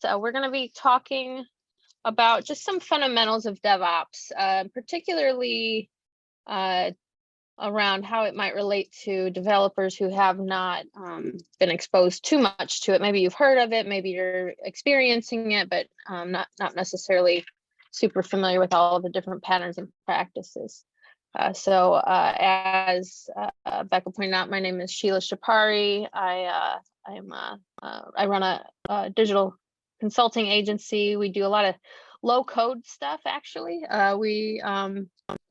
So we're going to be talking about just some fundamentals of DevOps, particularly around how it might relate to developers who have not been exposed too much to it. Maybe you've heard of it, maybe you're experiencing it, but not necessarily super familiar with all of the different patterns and practices. As Becca pointed out, my name is Sheila Shahpari. I run a digital consulting agency. We do a lot of low code stuff. Actually, we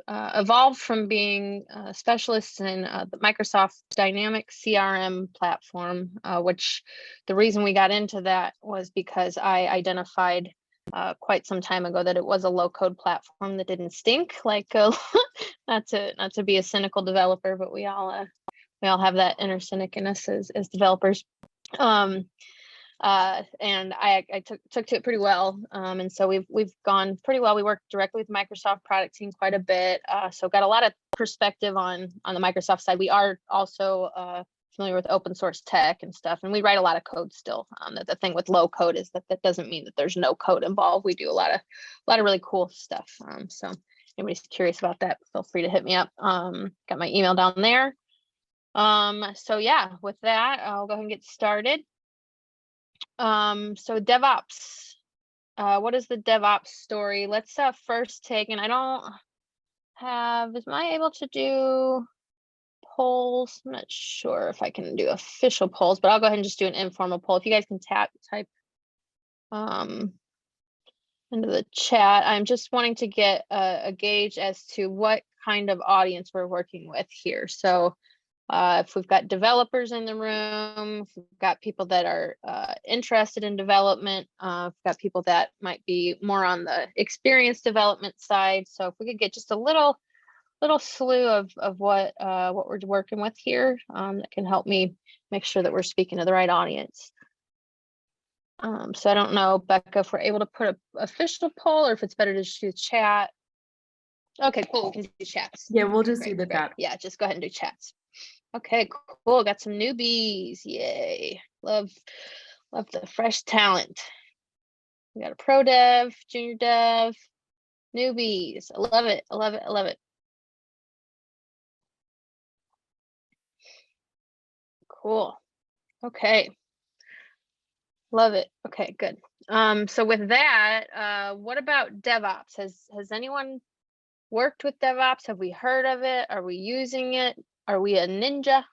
evolved from being specialists in the Microsoft Dynamics CRM platform, which the reason we got into that was because I identified quite some time ago that it was a low code platform that didn't stink. Like not to be a cynical developer, but we all have that inner cynic in us as developers. And I took to it pretty well. And so we've gone pretty well. We work directly with the Microsoft product team quite a bit. So got a lot of perspective on the Microsoft side. We are also familiar with open source tech and stuff, and we write a lot of code still. The thing with low code is that doesn't mean that there's no code involved. We do a lot of really cool stuff. So anybody's curious about that, feel free to hit me up. Got my email down there. So yeah, with that, I'll go ahead and get started. So DevOps, what is the DevOps story? Let's first take, and I don't have, am I able to do polls? I'm not sure if I can do official polls, but I'll go ahead and just do an informal poll. If you guys can type into the chat. I'm just wanting to get a gauge as to what kind of audience we're working with here. So if we've got developers in the room, if we've got people that are interested in development, we've got people that might be more on the experience development side. So if we could get just a little slew of what we're working with here, that can help me make sure that we're speaking to the right audience. So I don't know, Becca, if we're able to put an official poll or if it's better to just do chat. Okay, cool, we can do chats. Yeah, we'll just do the chat. Yeah, just go ahead and do chats. Okay, cool. Got some newbies. Yay. Love the fresh talent. We got a pro dev, junior dev, newbies. I love it. I love it. I love it. Cool. Okay. Love it. Okay, good. So with that, what about DevOps? Has anyone worked with DevOps? Have we heard of it? Are we using it? Are we a ninja?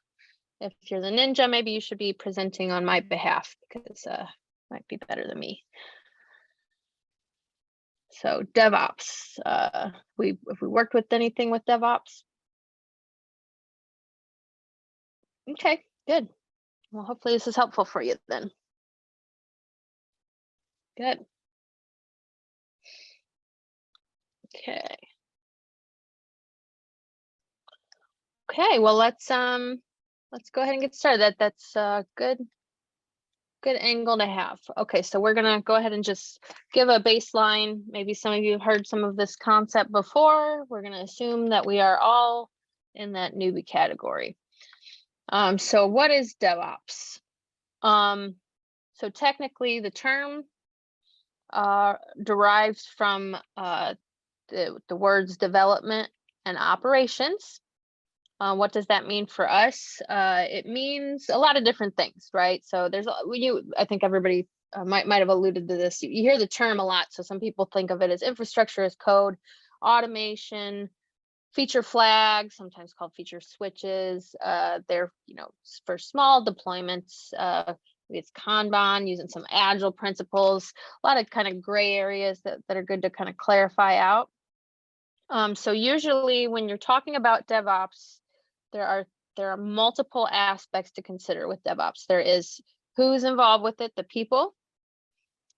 If you're the ninja, maybe you should be presenting on my behalf because might be better than me. So DevOps, if we worked with anything with DevOps? Okay, good. Well, hopefully this is helpful for you then. Good. Okay. Okay, well let's go ahead and get started. That's a good angle to have. Okay, so we're gonna go ahead and just give a baseline. Maybe some of you have heard some of this concept before. We're gonna assume that we are all in that newbie category. So what is DevOps? So technically the term derives from the words development and operations. What does that mean for us? It means a lot of different things, right? So there's I think everybody might have alluded to this. You hear the term a lot. So some people think of it as infrastructure as code, automation, feature flags, sometimes called feature switches. They're for small deployments. It's Kanban, using some agile principles, a lot of kind of gray areas that are good to kind of clarify out. So usually when you're talking about DevOps, there are multiple aspects to consider with DevOps. There is who's involved with it, the people.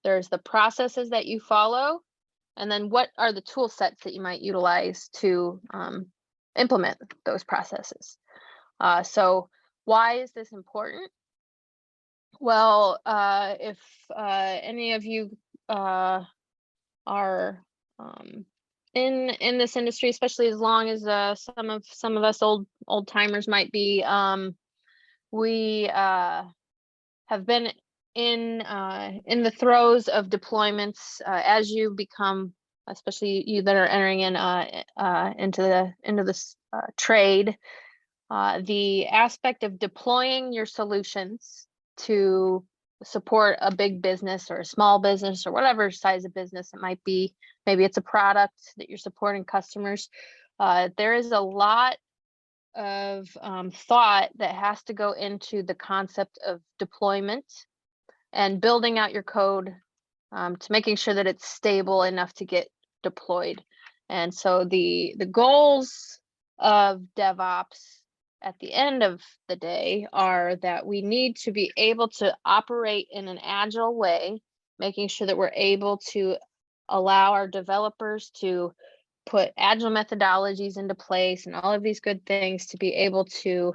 There's the processes that you follow, and then what are the tool sets that you might utilize to implement those processes. So why is this important? Well, if any of you are in this industry, especially as long as some of us old timers might be, we have been in the throes of deployments, as you become, especially you that are entering in into this trade, the aspect of deploying your solutions to support a big business or a small business or whatever size of business it might be. Maybe it's a product that you're supporting customers. There is a lot of thought that has to go into the concept of deployment and building out your code to making sure that it's stable enough to get deployed. And so the goals of DevOps at the end of the day are that we need to be able to operate in an agile way, making sure that we're able to allow our developers to put agile methodologies into place and all of these good things to be able to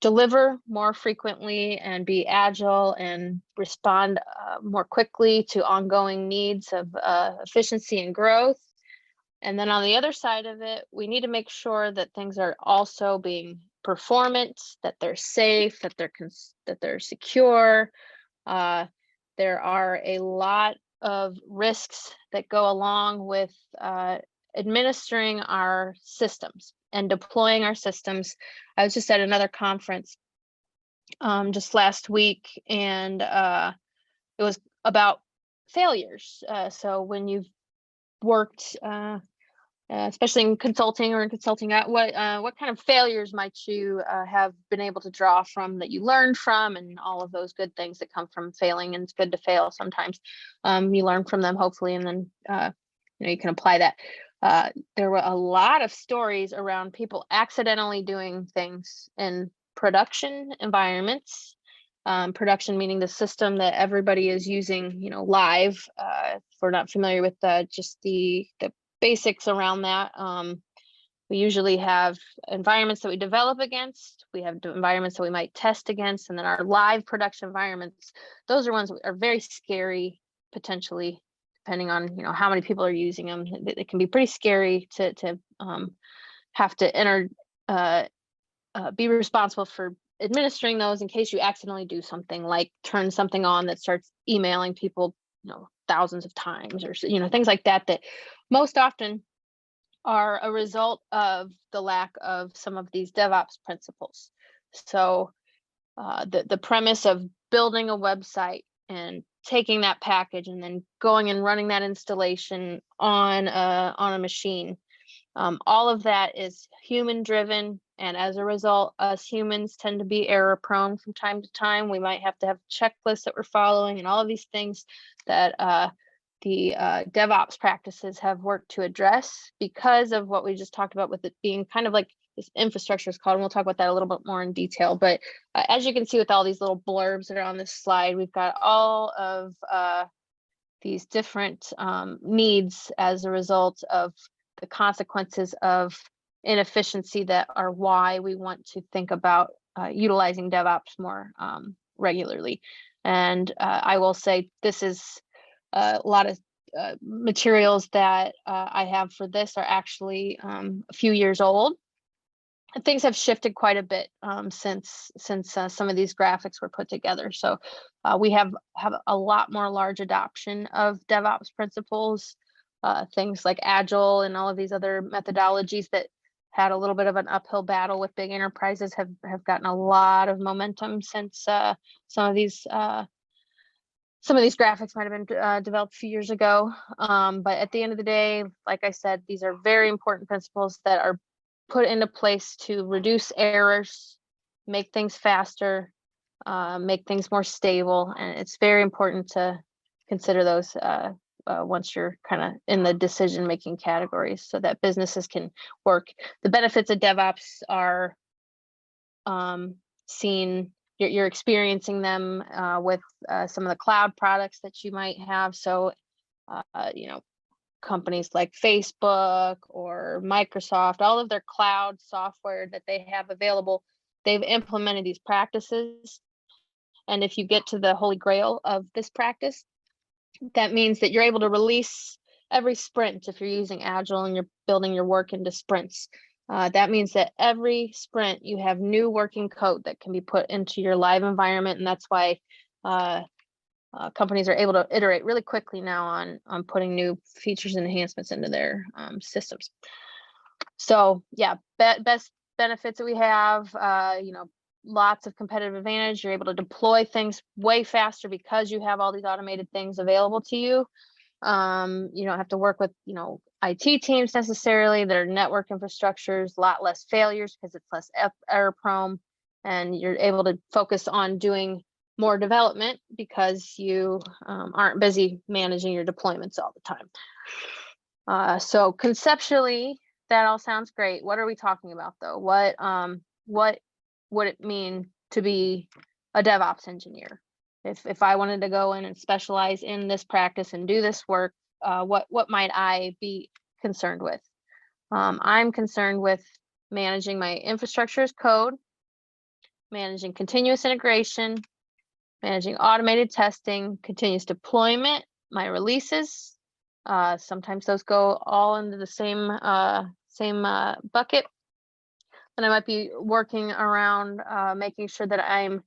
deliver more frequently and be agile and respond more quickly to ongoing needs of efficiency and growth. And then on the other side of it, we need to make sure that things are also being performant, that they're safe, that they're secure. There are a lot of risks that go along with administering our systems and deploying our systems. I was just at another conference just last week, and it was about failures. So when you've worked, especially in consulting or in consulting, what kind of failures might you have been able to draw from that you learned from, and all of those good things that come from failing. And it's good to fail sometimes. You learn from them, hopefully, and then you can apply that. There were a lot of stories around people accidentally doing things in production environments. Production meaning the system that everybody is using, live. If we're not familiar with just the basics around that, we usually have environments that we develop against. We have environments that we might test against, and then our live production environments. Those are ones that are very scary, potentially, depending on how many people are using them. It can be pretty scary to have to be responsible for administering those in case you accidentally do something like turn something on that starts emailing people thousands of times, or things like that most often are a result of the lack of some of these DevOps principles. So the premise of building a website and taking that package and then going and running that installation on a machine, all of that is human driven, and as a result, us humans tend to be error prone from time to time. We might have to have checklists that we're following, and all of these things that the DevOps practices have worked to address because of what we just talked about, with it being kind of like this infrastructure is called, and we'll talk about that a little bit more in detail. But as you can see with all these little blurbs that are on this slide, we've got all of these different needs as a result of the consequences of inefficiency that are why we want to think about utilizing DevOps more regularly. And I will say this is a lot of materials that I have for this are actually a few years old. And things have shifted quite a bit since some of these graphics were put together. So we have a lot more large adoption of DevOps principles, things like Agile and all of these other methodologies that had a little bit of an uphill battle with big enterprises have gotten a lot of momentum since some of these graphics might have been developed a few years ago. But at the end of the day, like I said, these are very important principles that are put into place to reduce errors, make things faster, make things more stable. And it's very important to consider those once you're kind of in the decision-making categories so that businesses can work. The benefits of DevOps are seen, you're experiencing them with some of the cloud products that you might have. So, companies like Facebook or Microsoft, all of their cloud software that they have available, they've implemented these practices. And if you get to the holy grail of this practice, that means that you're able to release every sprint if you're using Agile and you're building your work into sprints. That means that every sprint you have new working code that can be put into your live environment, and that's why companies are able to iterate really quickly now on putting new features and enhancements into their systems. So yeah, best benefits that we have, lots of competitive advantage. You're able to deploy things way faster because you have all these automated things available to you. You don't have to work with, IT teams necessarily. Their network infrastructures, a lot less failures because it's less error prone, and you're able to focus on doing more development because you aren't busy managing your deployments all the time. So conceptually, that all sounds great. What are we talking about though? What would it mean to be a DevOps engineer? If I wanted to go in and specialize in this practice and do this work, what might I be concerned with? I'm concerned with managing my infrastructure as code, managing continuous integration, managing automated testing, continuous deployment, my releases. Sometimes those go all into the same bucket. And I might be working around making sure that I'm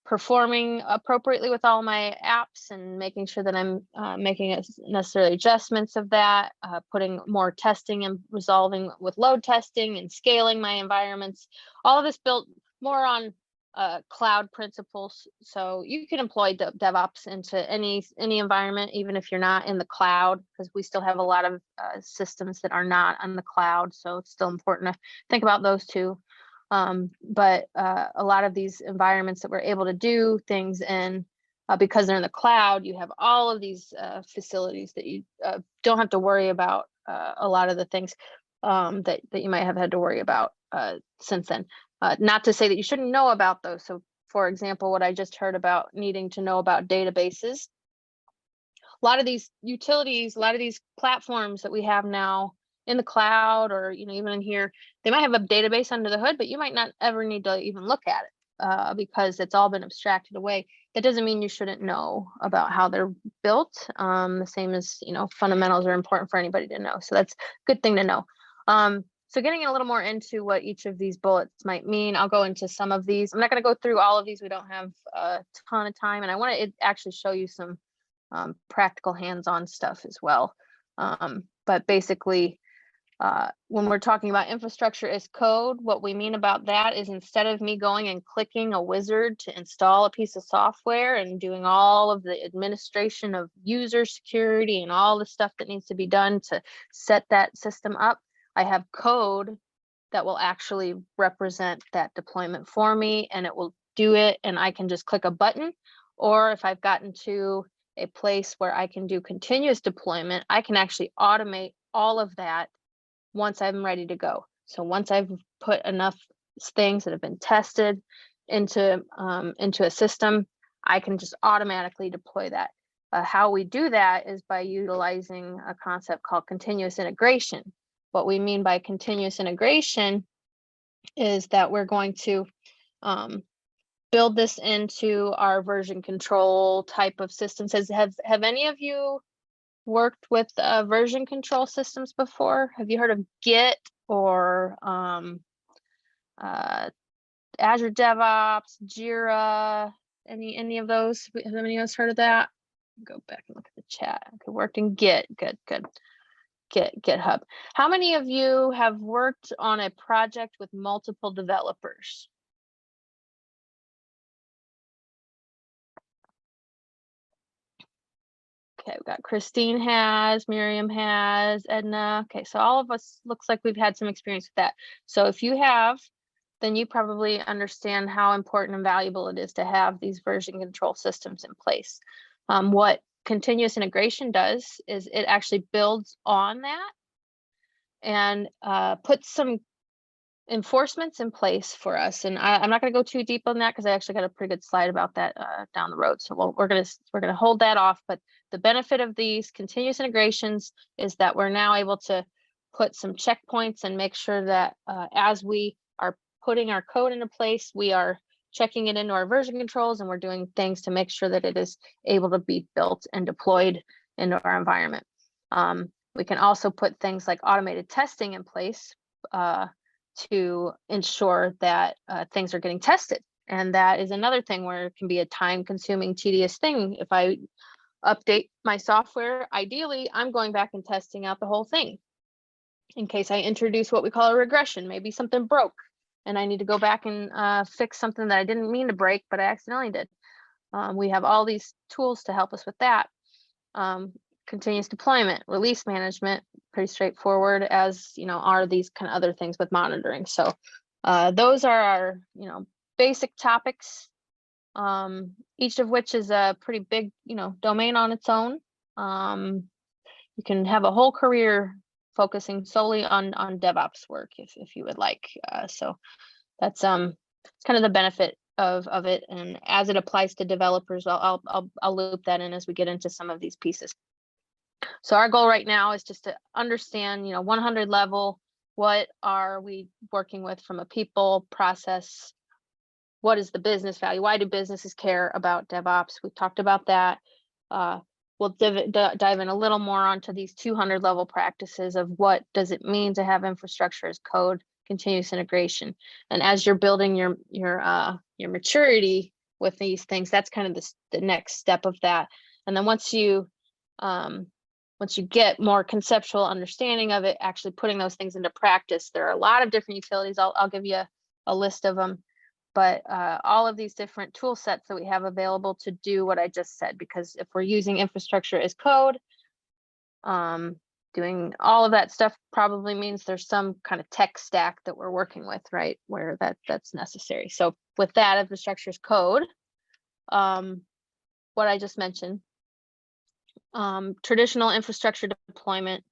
performing appropriately with all my apps and making sure that I'm making necessary adjustments of that, putting more testing and resolving with load testing and scaling my environments. All of this built more on cloud principles. So you can employ DevOps into any environment, even if you're not in the cloud, because we still have a lot of systems that are not on the cloud. So it's still important to think about those too. But a lot of these environments that we're able to do things in, because they're in the cloud, you have all of these facilities that you don't have to worry about a lot of the things that you might have had to worry about since then. Not to say that you shouldn't know about those. So for example, what I just heard about needing to know about databases. A lot of these utilities, a lot of these platforms that we have now in the cloud, or even in here, they might have a database under the hood, but you might not ever need to even look at it because it's all been abstracted away. That doesn't mean you shouldn't know about how they're built. The same as fundamentals are important for anybody to know, so that's a good thing to know. So getting a little more into what each of these bullets might mean, I'll go into some of these. I'm not going to go through all of these. We don't have a ton of time, and I want to actually show you some practical hands-on stuff as well. But basically, when we're talking about infrastructure as code, what we mean about that is instead of me going and clicking a wizard to install a piece of software and doing all of the administration of user security and all the stuff that needs to be done to set that system up, I have code that will actually represent that deployment for me, and it will do it, and I can just click a button. Or if I've gotten to a place where I can do continuous deployment, I can actually automate all of that once I'm ready to go. So once I've put enough things that have been tested into a system, I can just automatically deploy that. How we do that is by utilizing a concept called continuous integration. What we mean by continuous integration is that we're going to build this into our version control type of systems. Have any of you worked with version control systems before? Have you heard of Git or Azure DevOps, Jira, any of those? Have any of us heard of that? Go back and look at the chat. Okay, worked in Git. Good. GitHub. How many of you have worked on a project with multiple developers? Okay, we've got Christine has, Miriam has, Edna. Okay, so all of us looks like we've had some experience with that. So if you have, then you probably understand how important and valuable it is to have these version control systems in place. What continuous integration does is it actually builds on that and puts some enforcements in place for us. And I'm not going to go too deep on that because I actually got a pretty good slide about that down the road. So we're gonna hold that off. But the benefit of these continuous integrations is that we're now able to put some checkpoints and make sure that as we are putting our code into place, we are checking it into our version controls, and we're doing things to make sure that it is able to be built and deployed into our environment. We can also put things like automated testing in place. to ensure that things are getting tested. And that is another thing where it can be a time-consuming, tedious thing. If I update my software, ideally, I'm going back and testing out the whole thing in case I introduce what we call a regression. Maybe something broke and I need to go back and fix something that I didn't mean to break, but I accidentally did. We have all these tools to help us with that. Continuous deployment, release management, pretty straightforward, as are these kind of other things with monitoring. So those are our basic topics, each of which is a pretty big domain on its own. You can have a whole career focusing solely on DevOps work if you would like. So that's kind of the benefit of it, and as it applies to developers, I'll loop that in as we get into some of these pieces. So our goal right now is just to understand 100 level, what are we working with from a people, process, what is the business value, why do businesses care about DevOps? We've talked about that. We'll dive in a little more onto these 200 level practices of what does it mean to have infrastructure as code, continuous integration. And as you're building your maturity with these things, that's kind of the next step of that. And then once you get more conceptual understanding of it, actually putting those things into practice, there are a lot of different utilities. I'll give you a list of them. But all of these different tool sets that we have available to do what I just said, because if we're using infrastructure as code, doing all of that stuff probably means there's some kind of tech stack that we're working with, right, where that's necessary. So with that, infrastructure as code, what I just mentioned, traditional infrastructure deployment,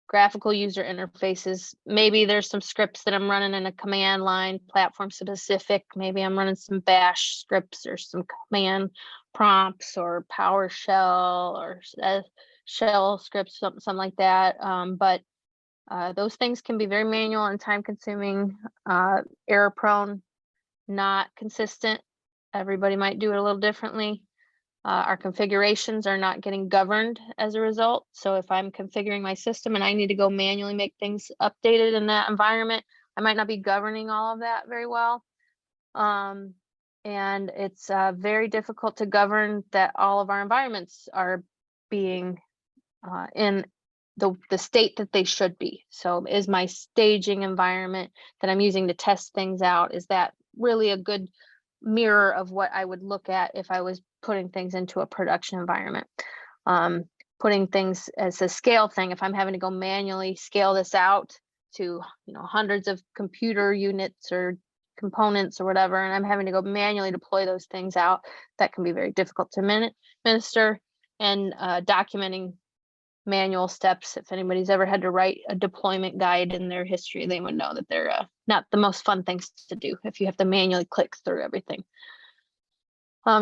graphical user interfaces. Maybe there's some scripts that I'm running in a command line, platform specific. Maybe I'm running some bash scripts or some command prompts or PowerShell or shell scripts, something like that. But those things can be very manual and time consuming, error prone, not consistent. Everybody might do it a little differently. Our configurations are not getting governed as a result. So if I'm configuring my system and I need to go manually make things updated in that environment, I might not be governing all of that very well. And it's very difficult to govern that all of our environments are being in the state that they should be. So is my staging environment that I'm using to test things out, is that really a good mirror of what I would look at if I was putting things into a production environment? Putting things as a scale thing, if I'm having to go manually scale this out to hundreds of computer units or components or whatever, and I'm having to go manually deploy those things out, that can be very difficult to administer. And documenting manual steps, if anybody's ever had to write a deployment guide in their history, they would know that they're not the most fun things to do if you have to manually click through everything.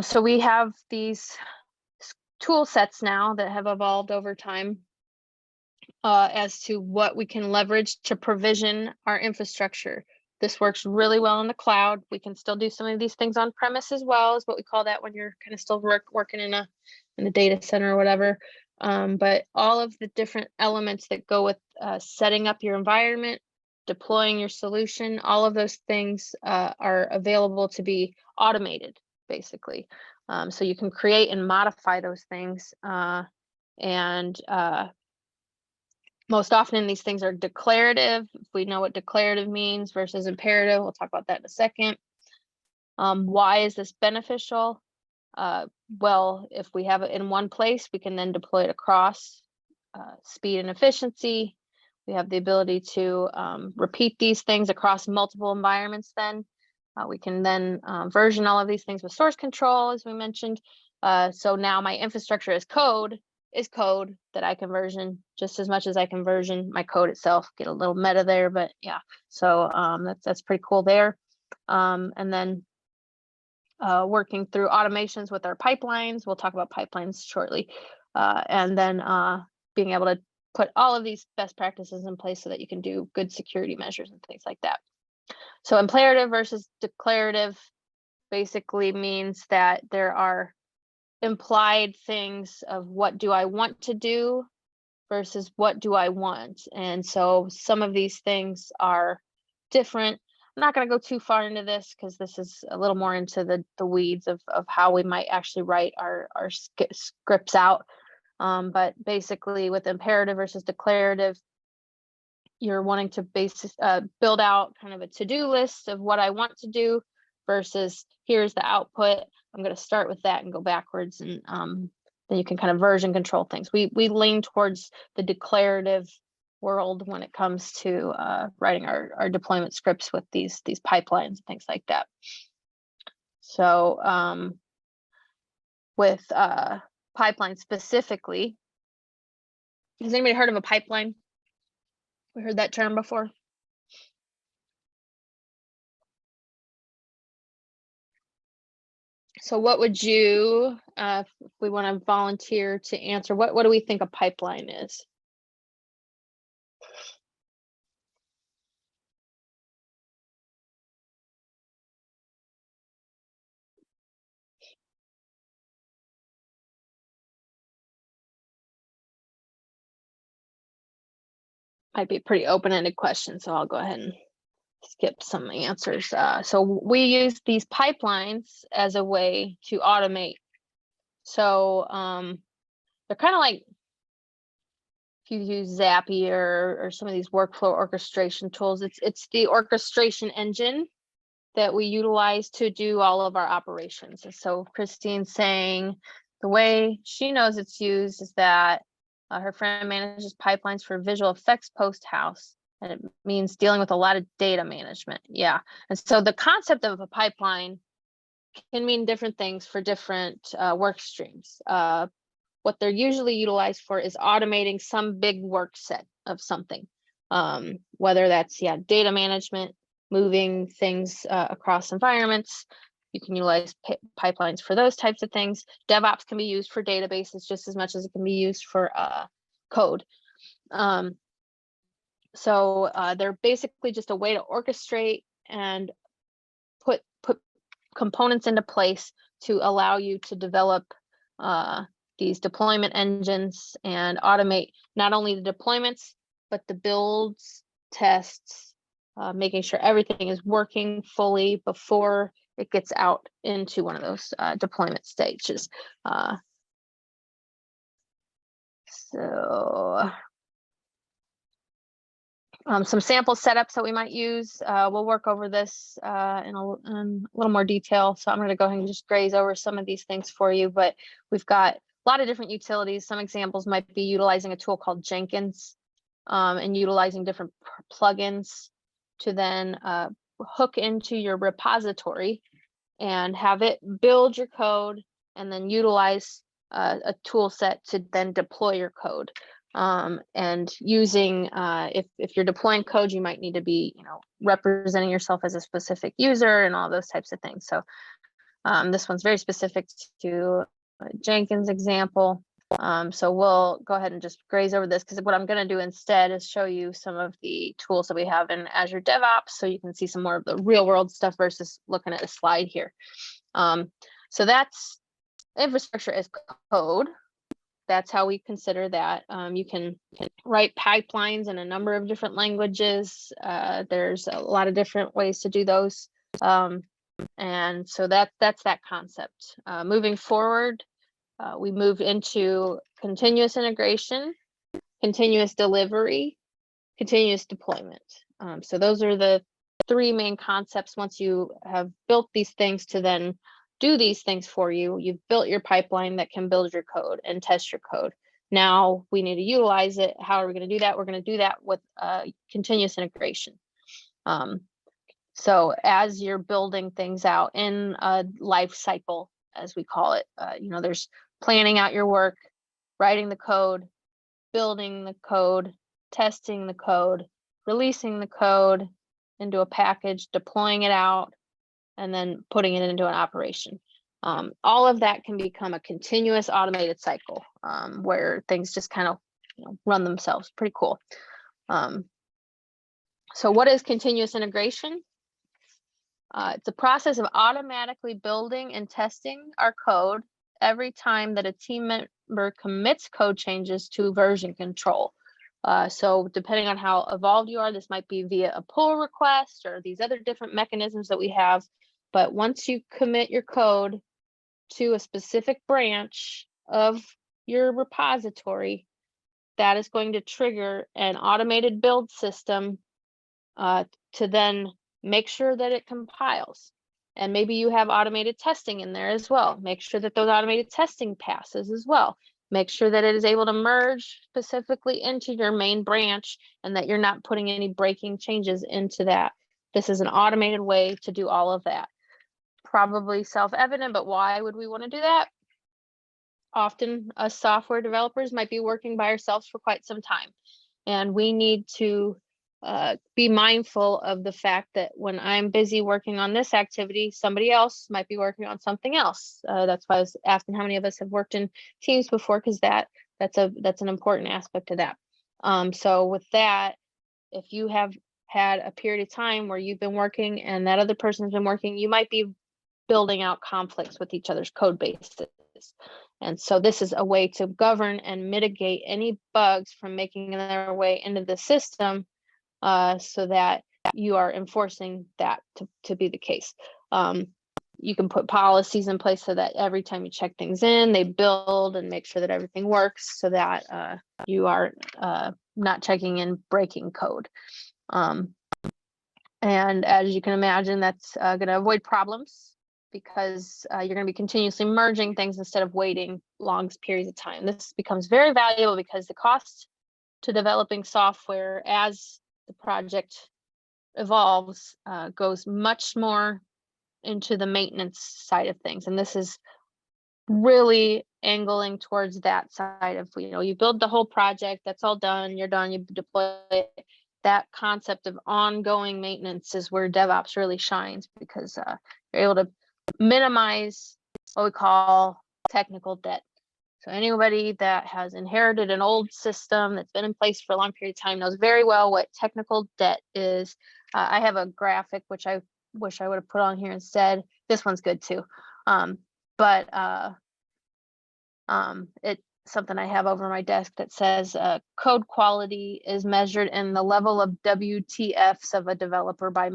So we have these tool sets now that have evolved over time as to what we can leverage to provision our infrastructure. This works really well in the cloud. We can still do some of these things on premise as well, is what we call that when you're kind of still working in a data center or whatever. But all of the different elements that go with setting up your environment, deploying your solution, all of those things are available to be automated, basically. So you can create and modify those things. And most often these things are declarative. If we know what declarative means versus imperative, we'll talk about that in a second. Why is this beneficial? Well, if we have it in one place, we can then deploy it across. Speed and efficiency. We have the ability to repeat these things across multiple environments then. We can then version all of these things with source control, as we mentioned. So now my infrastructure as code is code that I can version just as much as I can version my code itself. Get a little meta there, but yeah. So that's pretty cool there. And then working through automations with our pipelines. We'll talk about pipelines shortly. And then being able to put all of these best practices in place so that you can do good security measures and things like that. So imperative versus declarative basically means that there are implied things of what do I want to do versus what do I want. And so some of these things are different. I'm not going to go too far into this because this is a little more into the weeds of how we might actually write our scripts out. But basically with imperative versus declarative, you're wanting to build out kind of a to-do list of what I want to do versus here's the output. I'm going to start with that and go backwards, and then you can kind of version control things. We lean towards the declarative world when it comes to writing our deployment scripts with these pipelines and things like that. So with pipeline specifically, has anybody heard of a pipeline? We heard that term before. So what would you, if we want to volunteer to answer, what do we think a pipeline is? Might be a pretty open-ended question, so I'll go ahead and skip some answers. So we use these pipelines as a way to automate. So they're kind of like if you use Zapier or some of these workflow orchestration tools. It's the orchestration engine that we utilize to do all of our operations. And so Christine's saying the way she knows it's used is that her friend manages pipelines for visual effects post-house, and it means dealing with a lot of data management. Yeah, and so the concept of a pipeline can mean different things for different work streams. What they're usually utilized for is automating some big work set of something, whether that's data management, moving things across environments. You can utilize pipelines for those types of things. DevOps can be used for databases just as much as it can be used for code. So they're basically just a way to orchestrate and put components into place to allow you to develop these deployment engines and automate not only the deployments, but the builds, tests, making sure everything is working fully before it gets out into one of those deployment stages. Some sample setups that we might use. We'll work over this in a little more detail. So I'm going to go ahead and just graze over some of these things for you, but we've got a lot of different utilities. Some examples might be utilizing a tool called Jenkins and utilizing different plugins to then hook into your repository and have it build your code and then utilize a tool set to then deploy your code. And using, if you're deploying code, you might need to be, representing yourself as a specific user and all those types of things. So this one's very specific to Jenkins example. So we'll go ahead and just graze over this because what I'm going to do instead is show you some of the tools that we have in Azure DevOps so you can see some more of the real world stuff versus looking at a slide here. So that's infrastructure as code. That's how we consider that. You can write pipelines in a number of different languages. There's a lot of different ways to do those. And so that's that concept. Moving forward, we move into continuous integration, continuous delivery, continuous deployment. So those are the three main concepts. Once you have built these things to then do these things for you, you've built your pipeline that can build your code and test your code. Now we need to utilize it. How are we going to do that? We're going to do that with continuous integration. So as you're building things out in a life cycle, as we call it, there's planning out your work, writing the code, building the code, testing the code, releasing the code into a package, deploying it out, and then putting it into an operation. All of that can become a continuous automated cycle where things just kind of run themselves. Pretty cool. So what is continuous integration? It's a process of automatically building and testing our code every time that a team member commits code changes to version control. So depending on how evolved you are, this might be via a pull request or these other different mechanisms that we have. But once you commit your code to a specific branch of your repository, that is going to trigger an automated build system to then make sure that it compiles. And maybe you have automated testing in there as well. Make sure that those automated testing passes as well. Make sure that it is able to merge specifically into your main branch and that you're not putting any breaking changes into that. This is an automated way to do all of that. Probably self-evident, but why would we want to do that? Often us software developers might be working by ourselves for quite some time, and we need to be mindful of the fact that when I'm busy working on this activity, somebody else might be working on something else. That's why I was asking how many of us have worked in teams before, because that's an important aspect of that. So with that, if you have had a period of time where you've been working and that other person's been working, you might be building out conflicts with each other's code bases. And so this is a way to govern and mitigate any bugs from making their way into the system, so that you are enforcing that to be the case. You can put policies in place so that every time you check things in, they build and make sure that everything works, so that you are not checking in breaking code. And as you can imagine, that's going to avoid problems, because you're going to be continuously merging things instead of waiting long periods of time. This becomes very valuable because the cost to developing software as the project evolves goes much more into the maintenance side of things. And this is really angling towards that side of, you build the whole project, that's all done, you're done, you deploy it. That concept of ongoing maintenance is where DevOps really shines, because you're able to minimize what we call technical debt. So anybody that has inherited an old system that's been in place for a long period of time knows very well what technical debt is. I have a graphic, which I wish I would have put on here instead. This one's good too. It's something I have over my desk that says code quality is measured in the level of WTFs of a developer per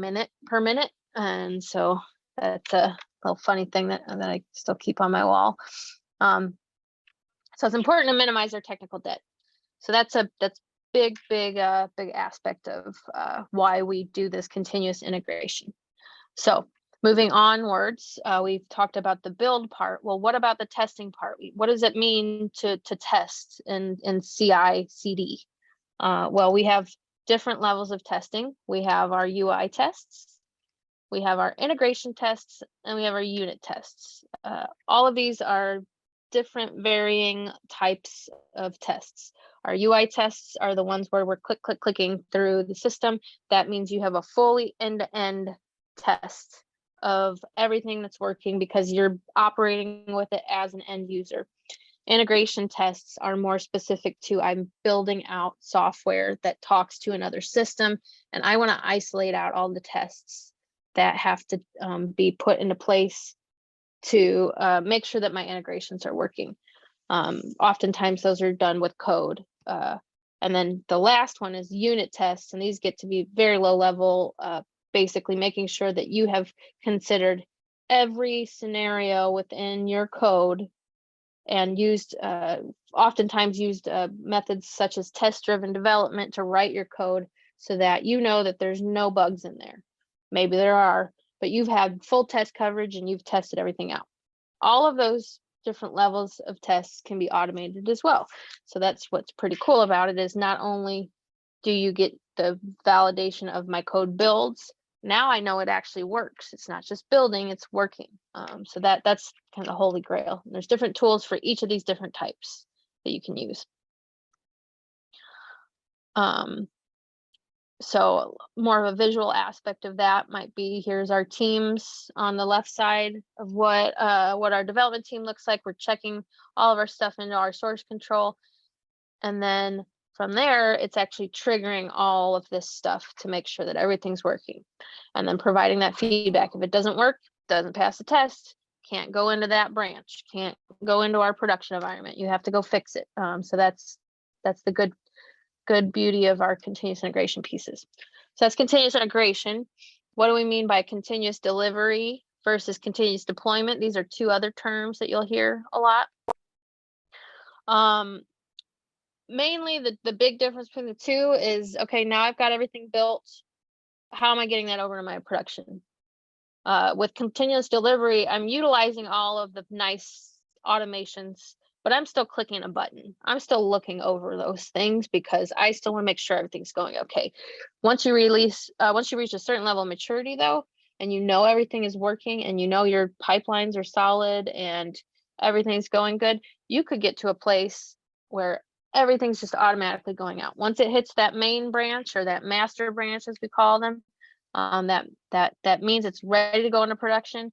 minute. And so that's a little funny thing that I still keep on my wall. So it's important to minimize our technical debt. So that's big aspect of why we do this continuous integration. So moving onwards, we've talked about the build part. Well, what about the testing part? What does it mean to test in CI/CD? Well, we have different levels of testing. We have our UI tests, we have our integration tests, and we have our unit tests. All of these are different varying types of tests. Our UI tests are the ones where we're clicking through the system. That means you have a fully end-to-end test of everything that's working, because you're operating with it as an end user. Integration tests are more specific to, I'm building out software that talks to another system, and I want to isolate out all the tests that have to be put into place to make sure that my integrations are working. Oftentimes those are done with code. And then the last one is unit tests, and these get to be very low level, basically making sure that you have considered every scenario within your code and oftentimes used methods such as test-driven development to write your code so that you know that there's no bugs in there. Maybe there are, but you've had full test coverage and you've tested everything out. All of those different levels of tests can be automated as well. So that's what's pretty cool about it, is not only do you get the validation of my code builds, now I know it actually works. It's not just building, it's working. So that's kind of the holy grail. And there's different tools for each of these different types that you can use. So more of a visual aspect of that might be, here's our teams on the left side of what our development team looks like. We're checking all of our stuff into our source control. And then from there, it's actually triggering all of this stuff to make sure that everything's working. And then providing that feedback. If it doesn't work, doesn't pass the test, can't go into that branch, can't go into our production environment. You have to go fix it. So that's the good good beauty of our continuous integration pieces. So that's continuous integration. What do we mean by continuous delivery versus continuous deployment? These are two other terms that you'll hear a lot. Mainly the big difference between the two is, okay, now I've got everything built. How am I getting that over to my production? With continuous delivery, I'm utilizing all of the nice automations, but I'm still clicking a button. I'm still looking over those things because I still want to make sure everything's going okay. Once you reach a certain level of maturity though, and you know everything is working and you know your pipelines are solid and everything's going good, you could get to a place where everything's just automatically going out. Once it hits that main branch or that master branch, as we call them, that means it's ready to go into production.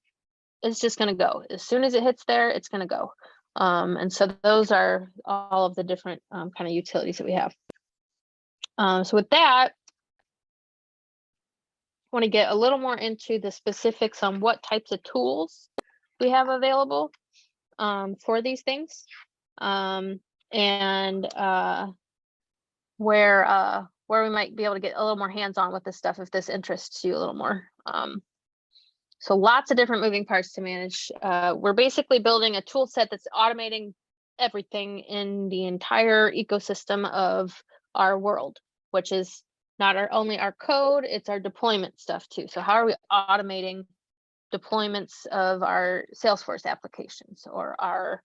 It's just going to go as soon as it hits there. It's going to go. And so those are all of the different kind of utilities that we have. So with that, I want to get a little more into the specifics on what types of tools we have available for these things, and where we might be able to get a little more hands-on with this stuff if this interests you a little more. So lots of different moving parts to manage. We're basically building a tool set that's automating everything in the entire ecosystem of our world, which is not only our code, it's our deployment stuff too. So how are we automating deployments of our Salesforce applications or our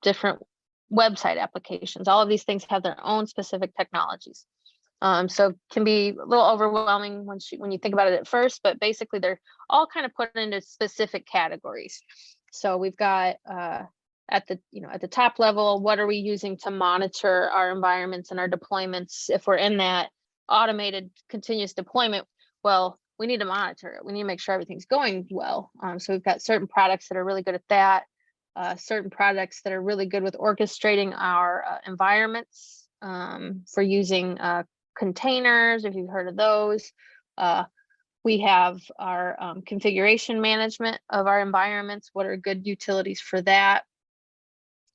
different website applications? All of these things have their own specific technologies. So it can be a little overwhelming when you think about it at first, but basically they're all kind of put into specific categories. So we've got at the top level, what are we using to monitor our environments and our deployments? If we're in that automated continuous deployment, well, we need to monitor it. We need to make sure everything's going well. So we've got certain products that are really good at that. Certain products that are really good with orchestrating our environments for using containers, if you've heard of those. We have our configuration management of our environments. What are good utilities for that?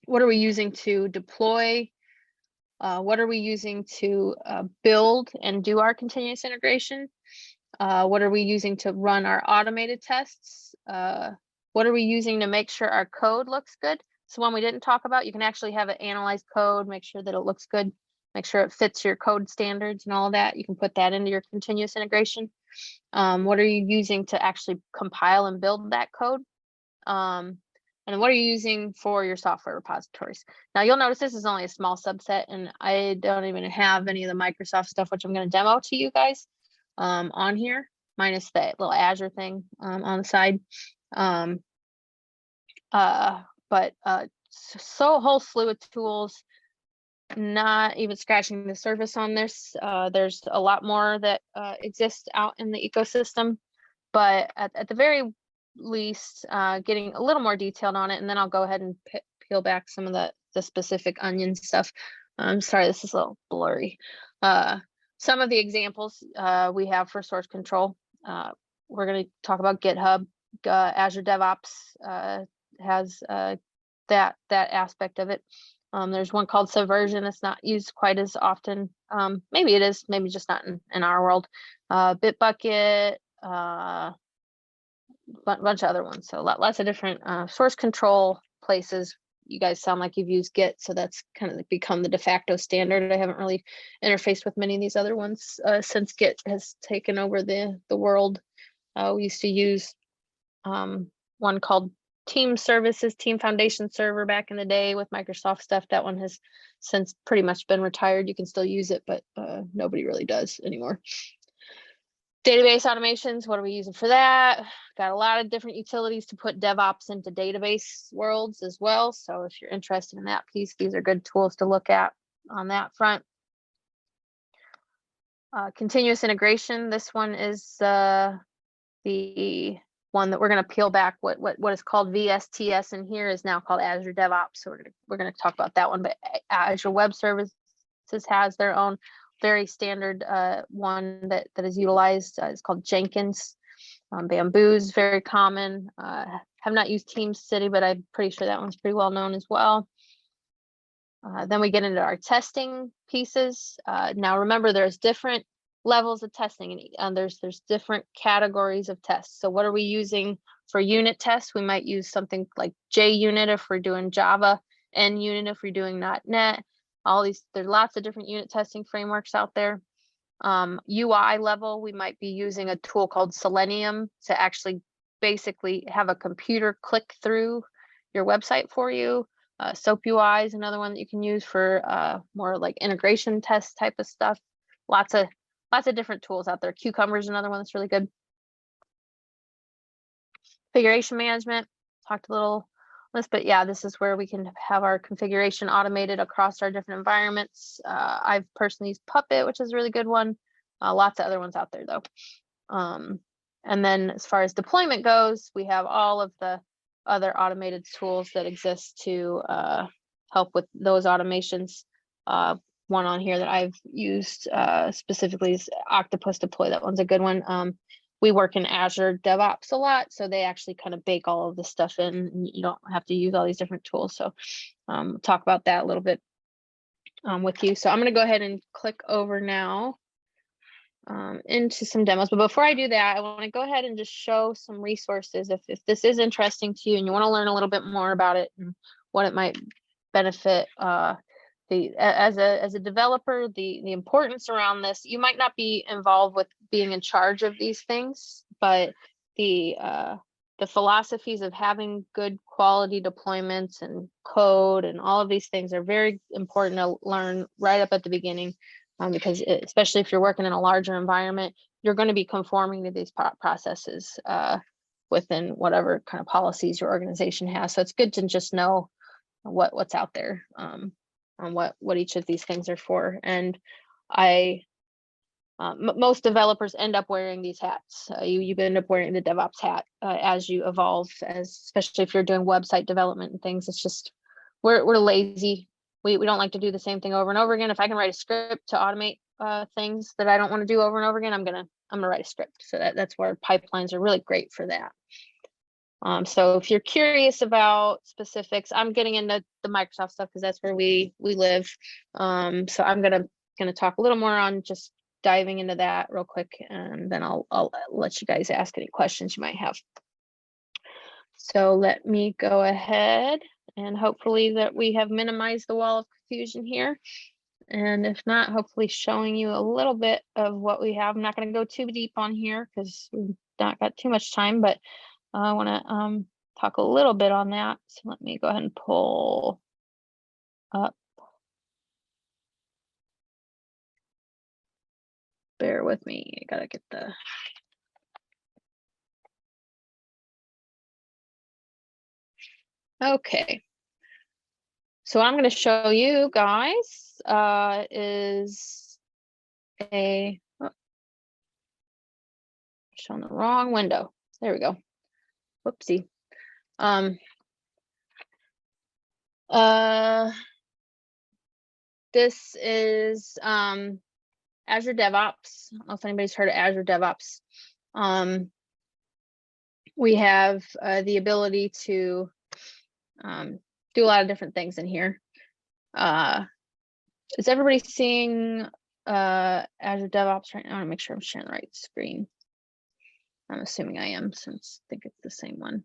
What are we using to deploy? What are we using to build and do our continuous integration? What are we using to run our automated tests? What are we using to make sure our code looks good? So one we didn't talk about, you can actually have it analyze code, make sure that it looks good, make sure it fits your code standards and all that. You can put that into your continuous integration. What are you using to actually compile and build that code? And what are you using for your software repositories? Now you'll notice this is only a small subset, and I don't even have any of the Microsoft stuff, which I'm going to demo to you guys on here, minus that little Azure thing on the side. But so a whole slew of tools, not even scratching the surface on this. There's a lot more that exists out in the ecosystem, but at the very least, getting a little more detailed on it, and then I'll go ahead and peel back some of the specific onion stuff. I'm sorry, this is a little blurry. Some of the examples we have for source control. We're going to talk about GitHub. Azure DevOps has that aspect of it. There's one called Subversion. It's not used quite as often. Maybe it is, maybe just not in our world. Bitbucket, bunch of other ones. So lots of different source control places. You guys sound like you've used Git, so that's kind of become the de facto standard. I haven't really interfaced with many of these other ones since Git has taken over the world. We used to use one called Team Services, Team Foundation Server back in the day with Microsoft stuff. That one has since pretty much been retired. You can still use it, but nobody really does anymore. Database automations, what are we using for that? Got a lot of different utilities to put DevOps into database worlds as well. So if you're interested in that piece, these are good tools to look at on that front. Continuous integration. This one is the one that we're going to peel back. What is called VSTS in here is now called Azure DevOps. So we're going to talk about that one. But Azure Web Services has their own very standard one that is utilized. It's called Jenkins. Bamboo is very common. Have not used TeamCity, but I'm pretty sure that one's pretty well known as well. Then we get into our testing pieces. Now remember, there's different levels of testing, and there's different categories of tests. So what are we using for unit tests? We might use something like JUnit if we're doing Java, NUnit if we're doing .NET. There's lots of different unit testing frameworks out there. UI level, we might be using a tool called Selenium to actually basically have a computer click through your website for you. SOAP UI is another one that you can use for more like integration test type of stuff. Lots of different tools out there. Cucumber is another one that's really good. Configuration management, talked a little on this, but yeah, this is where we can have our configuration automated across our different environments. I've personally used Puppet, which is a really good one. Lots of other ones out there though. And then as far as deployment goes, we have all of the other automated tools that exist to help with those automations. One on here that I've used specifically is Octopus Deploy. That one's a good one. We work in Azure DevOps a lot, so they actually kind of bake all of this stuff in, and you don't have to use all these different tools. So talk about that a little bit with you. So I'm going to go ahead and click over now into some demos. But before I do that, I want to go ahead and just show some resources. If this is interesting to you and you want to learn a little bit more about it and what it might benefit as a developer, the importance around this, you might not be involved with being in charge of these things, but the philosophies of having good quality deployments and code and all of these things are very important to learn right up at the beginning, because especially if you're working in a larger environment, you're going to be conforming to these processes within whatever kind of policies your organization has. So it's good to just know what's out there on what each of these things are for. And most developers end up wearing these hats. You end up wearing the DevOps hat as you evolve, especially if you're doing website development and things. It's just we're lazy. We don't like to do the same thing over and over again. If I can write a script to automate things that I don't want to do over and over again, I'm gonna write a script. So that's where pipelines are really great for that. So if you're curious about specifics, I'm getting into the Microsoft stuff because that's where we live. So I'm gonna talk a little more on just diving into that real quick, and then I'll let you guys ask any questions you might have. So let me go ahead, and hopefully that we have minimized the wall of confusion here. And if not, hopefully showing you a little bit of what we have. I'm not going to go too deep on here because we've not got too much time, but I want to talk a little bit on that. So let me go ahead and pull up. Bear with me. I gotta get the. Okay. So what I'm going to show you guys is showing the wrong window. There we go. Whoopsie. This is Azure DevOps. I don't know if anybody's heard of Azure DevOps. We have the ability to do a lot of different things in here. Is everybody seeing Azure DevOps right now? I want to make sure I'm sharing the right screen. I'm assuming I am, since I think it's the same one.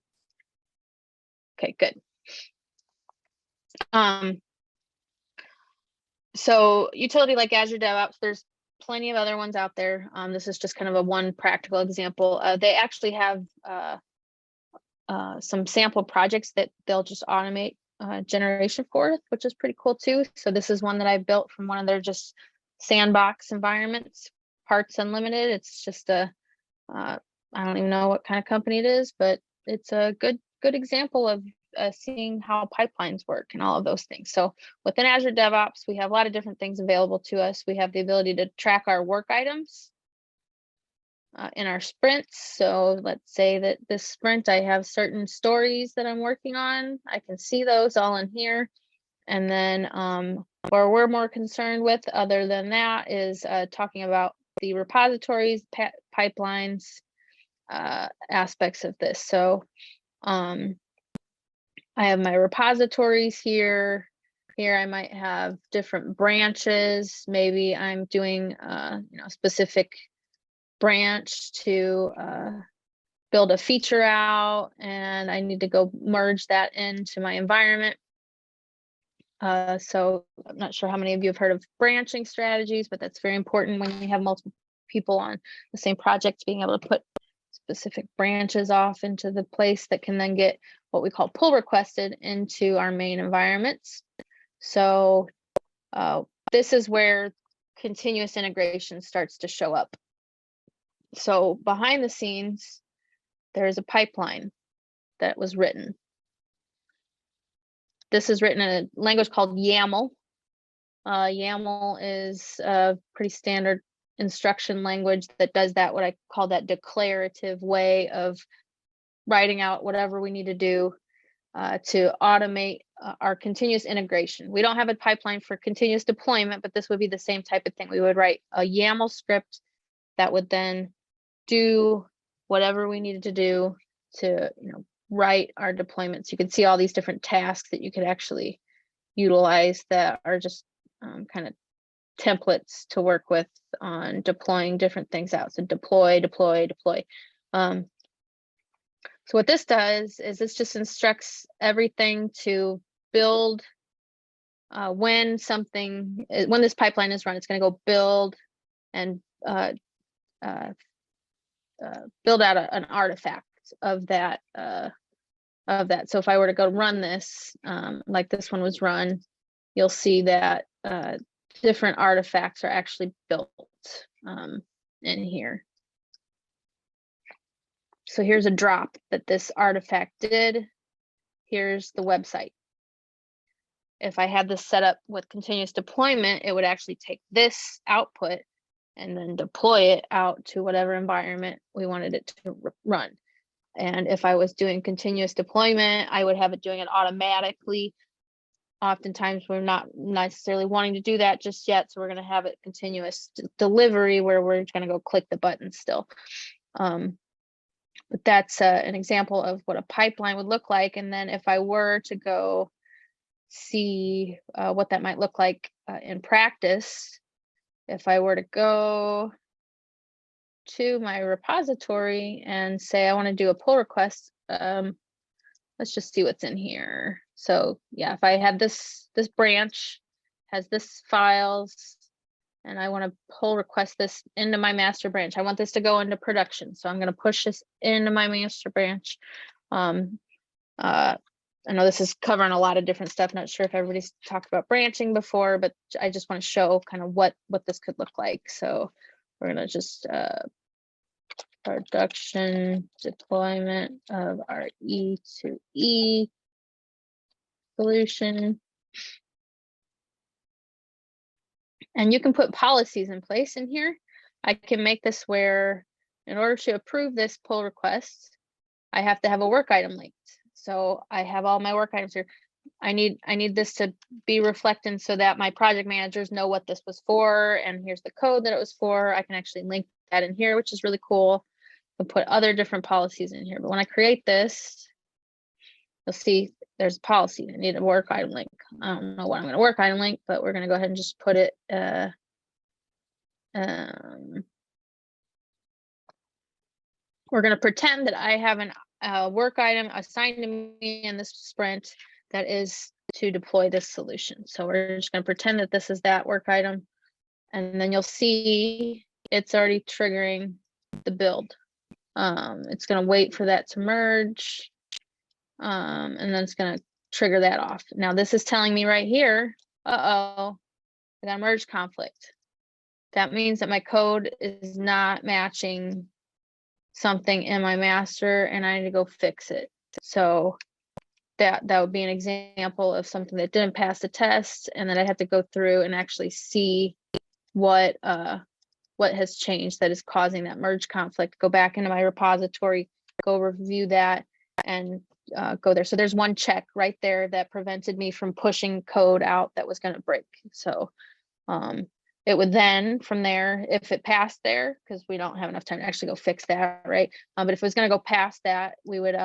Okay, good. So utility like Azure DevOps, there's plenty of other ones out there. This is just kind of a one practical example. They actually have some sample projects that they'll just automate generation for, which is pretty cool too. So this is one that I built from one of their just sandbox environments, Parts Unlimited. It's just I don't even know what kind of company it is, but it's a good example of seeing how pipelines work and all of those things. So within Azure DevOps, we have a lot of different things available to us. We have the ability to track our work items in our sprints. So let's say that this sprint, I have certain stories that I'm working on. I can see those all in here. And then where we're more concerned with, other than that, is talking about the repositories, pipelines, aspects of this. So I have my repositories here. Here I might have different branches. Maybe I'm doing a specific branch to build a feature out, and I need to go merge that into my environment. So I'm not sure how many of you have heard of branching strategies, but that's very important when you have multiple people on the same project, being able to put specific branches off into the place that can then get what we call pull requested into our main environments. So this is where continuous integration starts to show up. So behind the scenes, there's a pipeline that was written. This is written in a language called YAML. YAML is a pretty standard instruction language that does that, what I call that declarative way of writing out whatever we need to do to automate our continuous integration. We don't have a pipeline for continuous deployment, but this would be the same type of thing. We would write a YAML script that would then do whatever we needed to do to write our deployments. You can see all these different tasks that you could actually utilize that are just kind of templates to work with on deploying different things out. So deploy, deploy, deploy. So what this does is this just instructs everything to build when this pipeline is run, it's going to go build and build out an artifact of that. So if I were to go run this, like this one was run, you'll see that different artifacts are actually built in here. So here's a drop that this artifact did. Here's the website. If I had this set up with continuous deployment, it would actually take this output and then deploy it out to whatever environment we wanted it to run. And if I was doing continuous deployment, I would have it doing it automatically. Oftentimes we're not necessarily wanting to do that just yet, so we're going to have it continuous delivery where we're going to go click the button still. But that's an example of what a pipeline would look like. And then if I were to go see what that might look like in practice, if I were to go to my repository and say I want to do a pull request, let's just see what's in here. So yeah, if I had this branch has this files and I want to pull request this into my master branch, I want this to go into production, so I'm going to push this into my master branch. I know this is covering a lot of different stuff. Not sure if everybody's talked about branching before, but I just want to show kind of what this could look like. So we're going to just production deployment of our E2E solution. And you can put policies in place in here. I can make this where in order to approve this pull request, I have to have a work item linked. So I have all my work items here. I need this to be reflecting so that my project managers know what this was for, and here's the code that it was for. I can actually link that in here, which is really cool. I'll put other different policies in here. But when I create this, you'll see there's a policy. I need a work item link. I don't know what I'm going to work item link, but we're going to go ahead and just put it. We're going to pretend that I have a work item assigned to me in this sprint that is to deploy this solution. So we're just going to pretend that this is that work item, and then you'll see it's already triggering the build. It's going to wait for that to merge, and then it's going to trigger that off. Now this is telling me right here, I got a merge conflict. That means that my code is not matching something in my master and I need to go fix it. So that would be an example of something that didn't pass the test, and then I have to go through and actually see what has changed that is causing that merge conflict. Go back into my repository, go review that, and go there. So there's one check right there that prevented me from pushing code out that was going to break. So it would then from there, if it passed there, because we don't have enough time to actually go fix that, right? But if it was going to go past that, we would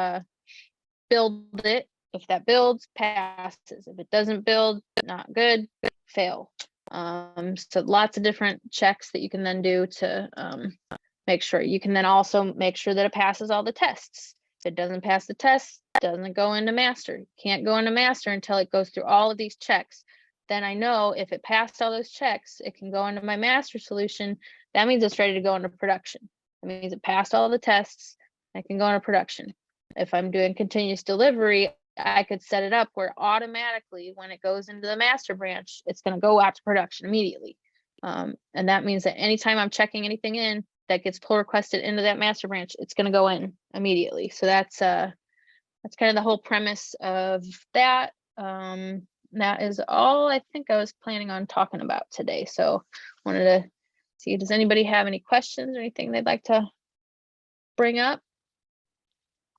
build it. If that builds, passes. If it doesn't build, not good, fail. So lots of different checks that you can then do to make sure. You can then also make sure that it passes all the tests. If it doesn't pass the test, doesn't go into master. Can't go into master until it goes through all of these checks. Then I know if it passed all those checks, it can go into my master solution. That means it's ready to go into production. That means it passed all the tests. I can go into production. If I'm doing continuous delivery, I could set it up where automatically when it goes into the master branch, it's going to go out to production immediately. And that means that anytime I'm checking anything in that gets pull requested into that master branch, it's going to go in immediately. So that's kind of the whole premise of that. That is all I think I was planning on talking about today. So wanted to see, does anybody have any questions or anything they'd like to bring up?